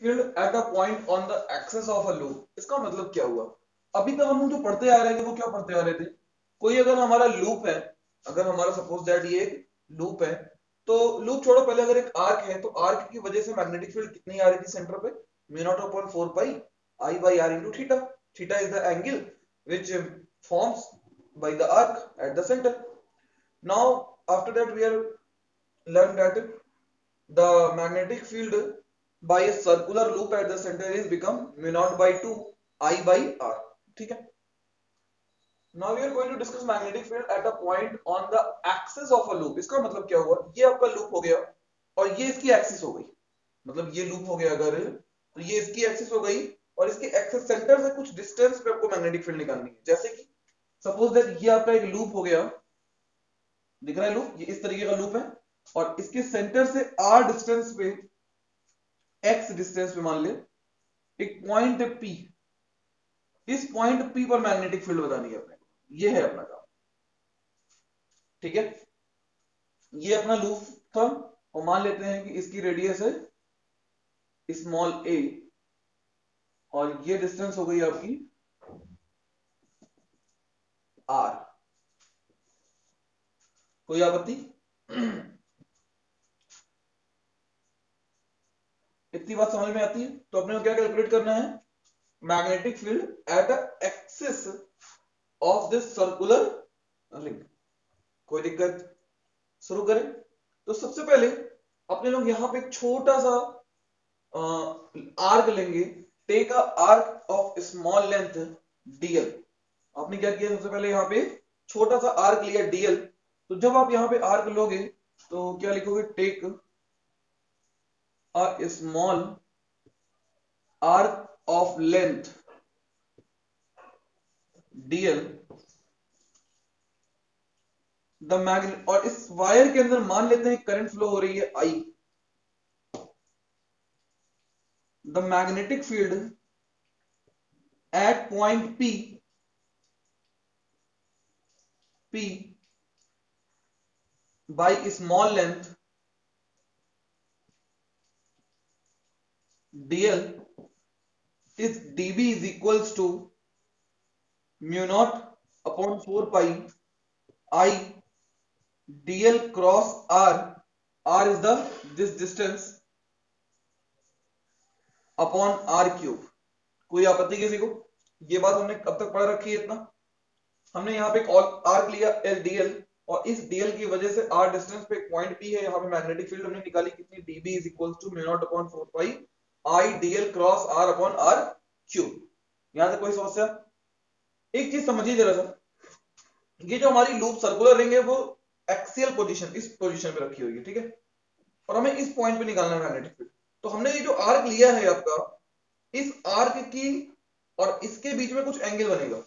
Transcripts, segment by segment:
Field at a point on the axis of a loop. इसका मतलब क्या हुआ? अभी तक हम जो पढ़ते आ रहे थे वो क्या पढ़ते आ रहे थे? कोई अगर हमारा लूप है, अगर हमारा सपोज दैट ये एक लूप है, तो लूप छोड़ो, पहले अगर एक आर्क है तो आर्क की वजह से मैग्नेटिक फील्ड कितनी आ रही थी सेंटर पे? Mu naught upon 4 pi I by R into theta. Theta is the angle which forms by the arc at the center. Now after that we are learned that the magnetic field by a circular loop at the center is become mu naught by 2 I by r. ठीक है। Now we are going to discuss magnetic field at a point on the axis of a loop। इसका मतलब क्या हुआ? ये आपका loop हो गया और ये इसकी एक्सिस हो गई। मतलब ये लूप हो गया अगर, तो ये इसकी एक्सिस हो गई और इसके एक्सिस सेंटर से कुछ डिस्टेंस पे आपको मैग्नेटिक फील्ड निकालनी है। जैसे कि सपोज दैट ये आपका एक लूप हो गया, दिख रहा है लूप, ये इस तरीके का लूप है और इसके सेंटर से r डिस्टेंस पे, x डिस्टेंस पे मान ले एक पॉइंट है P। इस पॉइंट P पर मैग्नेटिक फील्ड बतानी है अपने को। ये है अपना काम। ठीक है, ये अपना लूप था और मान लेते हैं कि इसकी रेडियस है स्मॉल a और ये डिस्टेंस हो गई आपकी r। कोई आपत्ति? इतनी बात समझ में आती है? तो अपने को क्या कैलकुलेट करना है? Magnetic field at the axis of this circular ring. कोई दिक्कत? शुरू करें। तो सबसे पहले अपने लोग यहां पे एक छोटा सा आर्क लेंगे। Take a arc of small length DL. आपने क्या किया? सबसे पहले यहां पे छोटा सा आर्क लिया डीएल। तो जब आप यहां पे आर्क लोगे तो क्या लिखोगे? Take a small arc of length DL the magnet, और इस वायर के अंदर मान लेते हैं करंट फ्लो हो रही है I. The magnetic field at point P by small length dl is dB is equals to mu naught upon 4 pi I dl cross r। r is the this distance upon r cube। कोई आपत्ति किसी को? ये बात हमने कब तक पढ़ रखी है? इतना हमने यहाँ पे एक आर्क लिया एल डीएल और इस डीएल की वजह से आर डिस्टेंस पे एक पॉइंट पी है। यहाँ पे मैग्नेटिक फील्ड हमने निकाली कितनी? DB is equal to mu naught upon 4 pi I DL cross R upon R cube. यहां तक कोई समस्या? एक चीज समझिए जरा सा, ये जो हमारी लूप सर्कुलर रिंग है वो एक्सियल पोजीशन, इस पोजीशन पे रखी हुई है। ठीक है, और हमें इस पॉइंट पे निकालना है मैग्नेटिक फील्ड। तो हमने ये जो आर्क लिया है आपका, इस आर्क की और इसके बीच में कुछ एंगल बनेगा।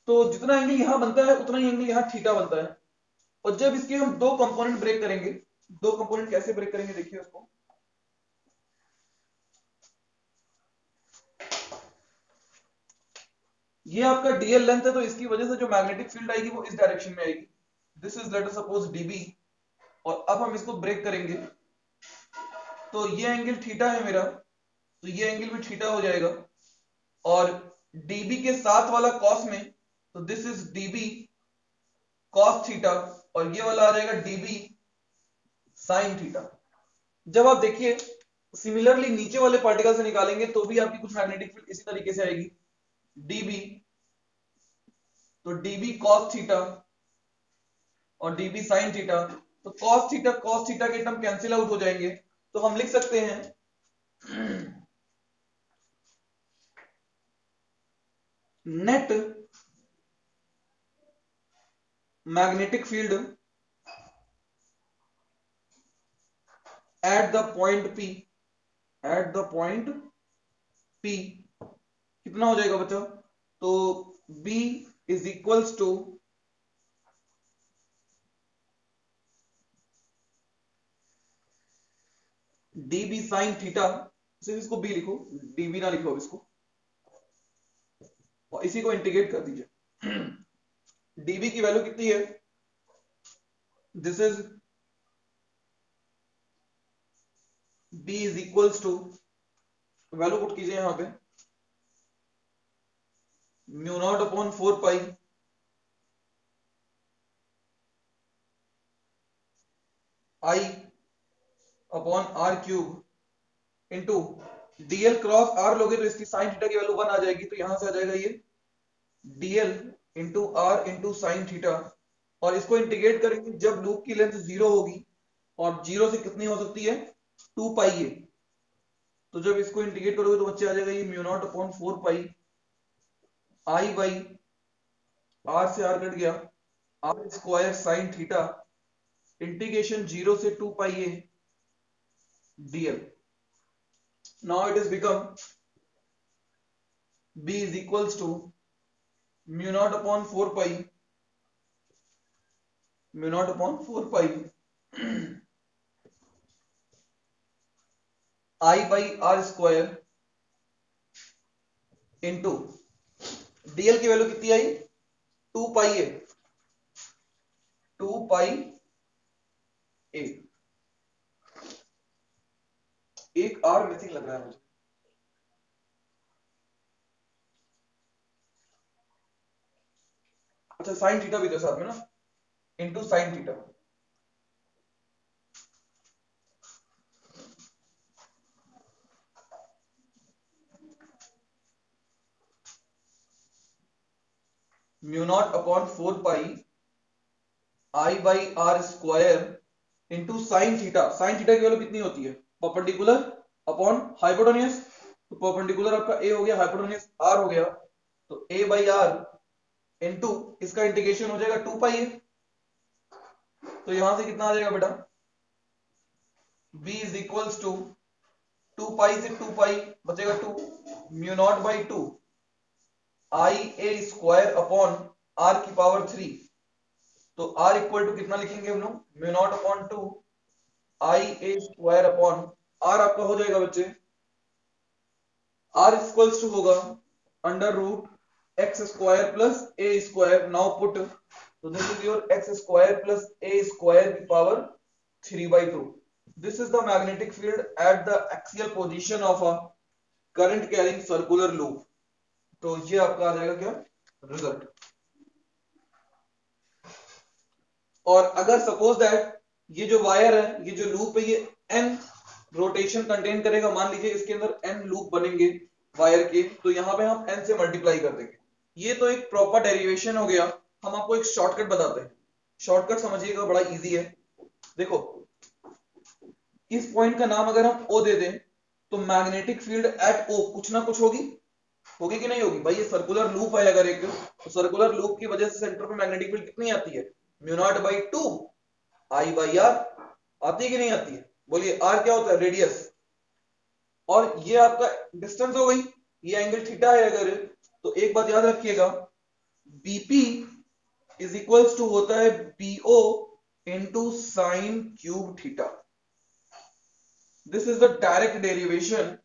तो जितना एंगल यहां बनता है उतना ही एंगल यहां थीटा बनता है। और जब इसके हम दो कंपोनेंट ब्रेक करेंगे, दो कंपोनेंट कैसे ब्रेक करेंगे देखिए उसको। ये आपका डीएल लेंथ है तो इसकी वजह से जो मैग्नेटिक फील्ड आएगी वो इस डायरेक्शन में आएगी। This is let us suppose dB. और अब हम इसको ब्रेक करेंगे तो ये एंगल थीटा है मेरा, तो ये एंगल भी थीटा हो जाएगा। और डीबी के साथ वाला कॉस में, तो this is dB cos theta और ये वाला आ जाएगा डीबी साइन थीटा। जब आप देखिए सिमिलरली नीचे वाले पार्टिकल से निकालेंगे तो भी आपकी कुछ मैग्नेटिक फील्ड इसी तरीके से आएगी। डीबी, तो डीबी कॉस थीटा और डीबी साइन थीटा। तो कॉस थीटा के टर्म कैंसिल आउट हो जाएंगे। तो हम लिख सकते हैं net magnetic field at the point P, at the point P कितना हो जाएगा बच्चों? तो B is equals to DB sine theta. सिर्फ इसको B लिखो, डीबी ना लिखो इसको, और इसी को इंटीग्रेट कर दीजिए। डीबी की वैल्यू कितनी है? This is b is equals to, value put कीजिए यहां पे, mu naught upon 4 pi I upon R cube into DL cross R लोगे तो इसकी साइन थीटा की वैल्यू 1 आ जाएगी, तो यहां से आ जाएगा ये DL into R into sine theta, और इसको इंटीग्रेट करेंगे जब लूप की लेंथ 0 होगी, और 0 से कितनी हो सकती है 2 पाई ए, तो जब इसको इंटीग्रेट करोगे तो बच्चे आ जाएगा ये mu naught upon 4 pi I by R से आर कट गया, R square sine theta integration 0 से 2 pi A DL. Now it has become b is equals to mu naught upon 4 pi I by r square into dl की value कितनी आई 2 pi ए, 2 pi ए, एक are missing लग रहा है मुझे. अच्छा sine theta भी तो साथ में ना, into sine theta, mu naught upon 4 pi I by R square into sine theta. Sine theta की वैल्यू कितनी होती है परपेंडिकुलर अपॉन हाइपोटेन्यूस, तो परपेंडिकुलर आपका ए हो गया, हाइपोटेन्यूस आर हो गया, तो ए बाई आर इंटू इसका इंटीग्रेशन हो जाएगा 2 पाई ए, तो यहां से कितना आ जाएगा बेटा b is equals to 2 pi से 2 पाई बचेगा 2, mu naught by 2 I A square upon R की पावर 3, तो r इक्वल टू कितना लिखेंगे हम लोग mu naught upon 2 I A square upon r आपका हो जाएगा बच्चे r इक्वल्स टू होगा under root X square plus ए स्क्वायर. नाउ पुट, तो this is your X square plus A square की power 3/2. This is the magnetic field at the axial position of a current carrying circular loop. तो ये आपका आ जाएगा क्या result. और अगर suppose that ये जो वायर है, ये जो लूप है, ये n रोटेशन कंटेन करेगा, मान लीजिए इसके अंदर n लूप बनेंगे वायर के, तो यहां पे हम n से मल्टीप्लाई कर देंगे. ये तो एक प्रॉपर डेरिवेशन हो गया. हम आपको एक शॉर्टकट बताते हैं, शॉर्टकट समझिएगा, बड़ा इजी है. देखो इस पॉइंट का नाम अगर हम O दे दें तो मैग्नेटिक फील्ड एट O कुछ ना कुछ होगी, होगी कि नहीं होगी भाई. ये सर्कुलर लूप है अगर एक, तो सर्कुलर लूप की वजह से सेंटर पे मैग्नेटिक फील्ड कितनी आती है mu naught by 2 I by R. आती है कि नहीं आती है, बोलिए. आर क्या होता है रेडियस, और ये आपका डिस्टेंस हो गई, ये एंगल थीटा है अगर, तो एक बात याद रखिएगा बीपी इज इक्वल्स टू होता है B O into sine cube theta. This is the direct derivation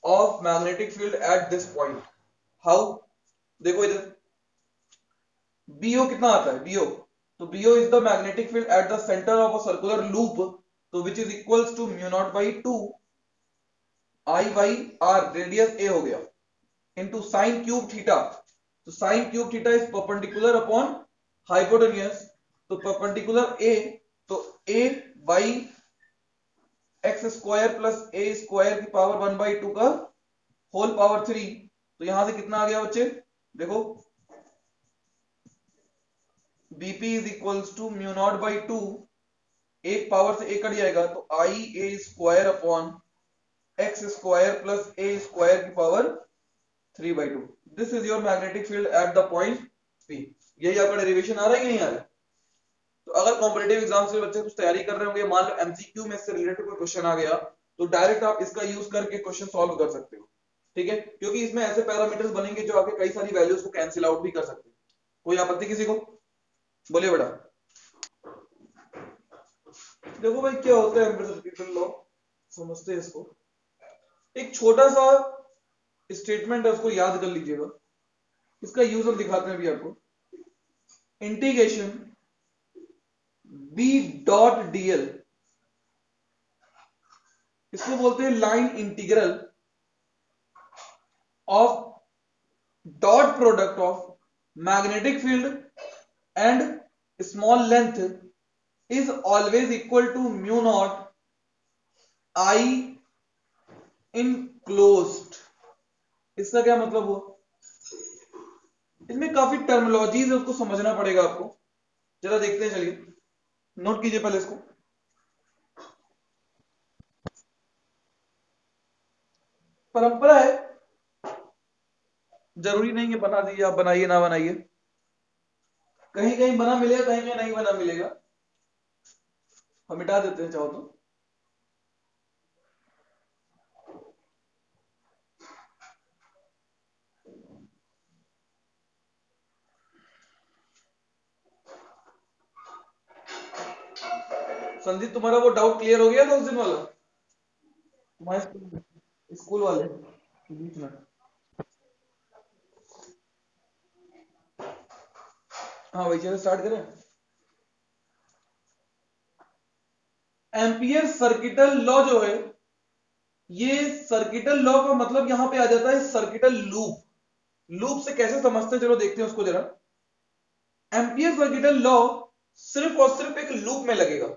of magnetic field at this point. How, देखो इधर बीओ कितना आता है बीओ, तो B O is the magnetic field at the centre of a circular loop, तो which is equals to mu naught by 2 I by R, radius A हो गया, into sine cube theta. तो sine cube theta is perpendicular upon hypotenuse, तो perpendicular A, तो A by X square plus A square की power 1/2 का whole power 3, तो यहां से कितना आ गया बच्चे देखो bp is equals to mu naught by 2, एक पावर से एक कट जाएगा, तो I A square upon x square plus A square की power 3/2. This is your magnetic field at the point P. यही आपका डेरिवेशन आ रहा है कि नहीं आ रहा है. तो अगर कॉम्पिटिटिव एग्जाम से बच्चे कुछ तैयारी कर रहे होंगे, मान लो एमसीक्यू में इससे रिलेटेड कोई क्वेश्चन आ गया, तो डायरेक्ट आप इसका यूज करके क्वेश्चन सॉल्व कर सकते हो. ठीक है, क्योंकि इसमें ऐसे पैरामीटर्स बनेंगे जो आपके कई सारी वैल्यूज को कैंसिल आउट भी कर सकते हैं. कोई आपत्ति किसी को, बोलिए बेटा. देखो भाई क्या होता है एम्पिरिकल लॉ, समझते हैं इसको. एक छोटा सा स्टेटमेंट है, उसको याद कर लीजिएगा, इसका यूज हम दिखाते हैं अभी आपको. इंटीग्रेशन b डॉट dl इसको बोलते हैं line integral of dot product of magnetic field and small length is always equal to mu naught I in closed. इसका क्या मतलब हुआ? इसमें काफी टर्मिनोलॉजीज है, उसको समझना पड़ेगा आपको। जरा देखते हैं, चलिए नोट कीजिए पहले इसको। परंपरा है, जरूरी नहीं है बना दीजिए आप, बनाइए ना बनाइए, कहीं कहीं बना मिलेगा, कहीं कहीं नहीं बना मिलेगा, हम मिटा देते हैं चाहो तो। संदीप, तुम्हारा वो डाउट क्लियर हो गया था उस दिन वाला, तुम्हारे स्कूल वाले बीच में? हाँ भाई, चलो स्टार्ट करें। एम्पियर सर्किटल लॉ जो है, ये सर्किटल लॉ का मतलब यहां पे आ जाता है सर्किटल लूप। लूप से कैसे समझते हैं, चलो देखते हैं उसको जरा। एम्पियर सर्किटल लॉ सिर्फ और सिर्फ एक लूप में लगेगा,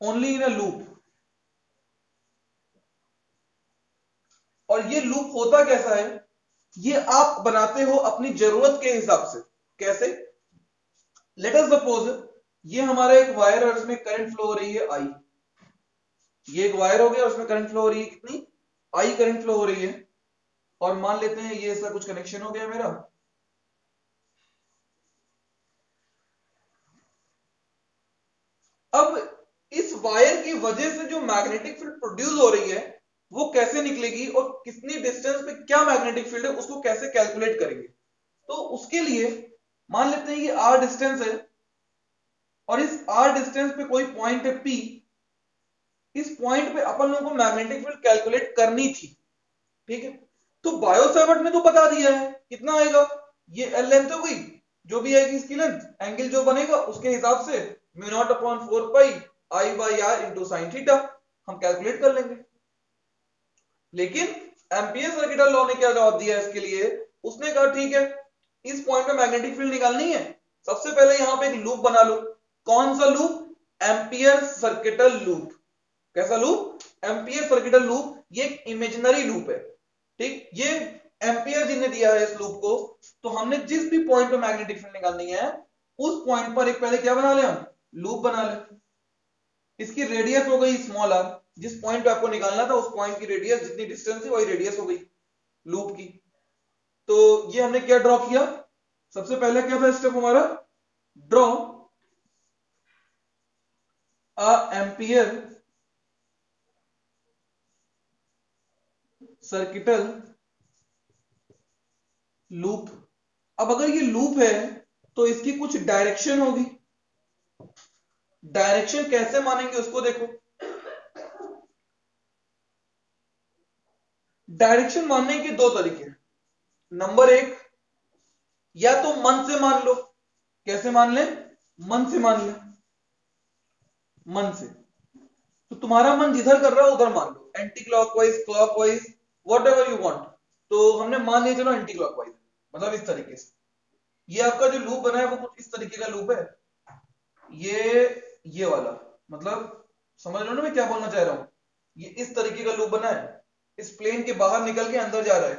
ओनली इन अ लूप। और ये लूप होता कैसा है, ये आप बनाते हो अपनी जरूरत के हिसाब से। कैसे? लेट अस सपोज ये हमारा एक वायर है और इसमें करंट फ्लो हो रही है आई। ये एक वायर हो गया और उसमें करंट फ्लो हो रही है कितनी? आई करंट फ्लो हो रही है। और मान लेते हैं ये ऐसा कुछ कनेक्शन हो गया मेरा। अब इस वायर की वजह से जो मैग्नेटिक फील्ड प्रोड्यूस हो रही है वो कैसे निकलेगी और कितनी डिस्टेंस पे क्या मैग्नेटिक फील्ड है उसको कैसे कैलकुलेट करेंगे। तो उसके लिए मान लेते हैं ये आर डिस्टेंस है और इस आर डिस्टेंस पे कोई पॉइंट है पी। इस पॉइंट पे अपन लोगों को मैग्नेटिक फील्ड कैलकुलेट करनी थी, ठीक है। तो बायो सेवर्ट ने तो बता दिया है कितना आएगा, ये एल लेंथ हो गई, जो भी आएगी इसकी लेंथ, एंगल जो बनेगा उसके हिसाब से mu naught upon 4 pi I by R into sine theta हम कैलकुलेट कर लेंगे। लेकिन एम्पियर सर्किटल लॉ ने क्या जवाब दिया इसके लिए? उसने कहा ठीक है, इस पॉइंट पे मैग्नेटिक फील्ड निकालनी है, सबसे पहले यहां पे एक लूप बना लो। कौन सा लूप? Ampere circuital loop. कैसा लूप? Ampere circuital loop. ये एक इमेजिनरी लूप है, ठीक। ये एम्पियर जी ने दिया है इस लूप को, तो हमने जिस भी पॉइंट पे मैग्नेटिक फील्ड निकालनी है उस पॉइंट पर एक पहले क्या बना ले, हम लूप बना ले। इसकी रेडियस हो गई स्मॉल आर, जिस पॉइंट पे आपको निकालना था उस पॉइंट की रेडियस जितनी डिस्टेंस थी वही रेडियस हो गई लूप की। तो ये हमने क्या ड्रॉ किया? सबसे पहले क्या था स्टेप हमारा? Draw a ampere circuital loop. अब अगर ये लूप है तो इसकी कुछ डायरेक्शन होगी। डायरेक्शन कैसे मानेंगे उसको देखो। डायरेक्शन मानने के दो तरीके हैं। नंबर एक, या तो मन से मान लो। कैसे मान ले? मन से मान ले। मन से तो तुम्हारा मन जिधर कर रहा है उधर मान लो, anti clockwise, clockwise, whatever you want. तो हमने मान लिया चलो एंटी क्लॉकवाइज, मतलब इस तरीके से। ये आपका जो लूप बना है वो कुछ इस तरीके का लूप है। ये वाला, मतलब समझ लो ना मैं क्या बोलना चाह रहा हूं। ये इस तरीके का लूप बना है, इस प्लेन के बाहर निकल के अंदर जा रहा है।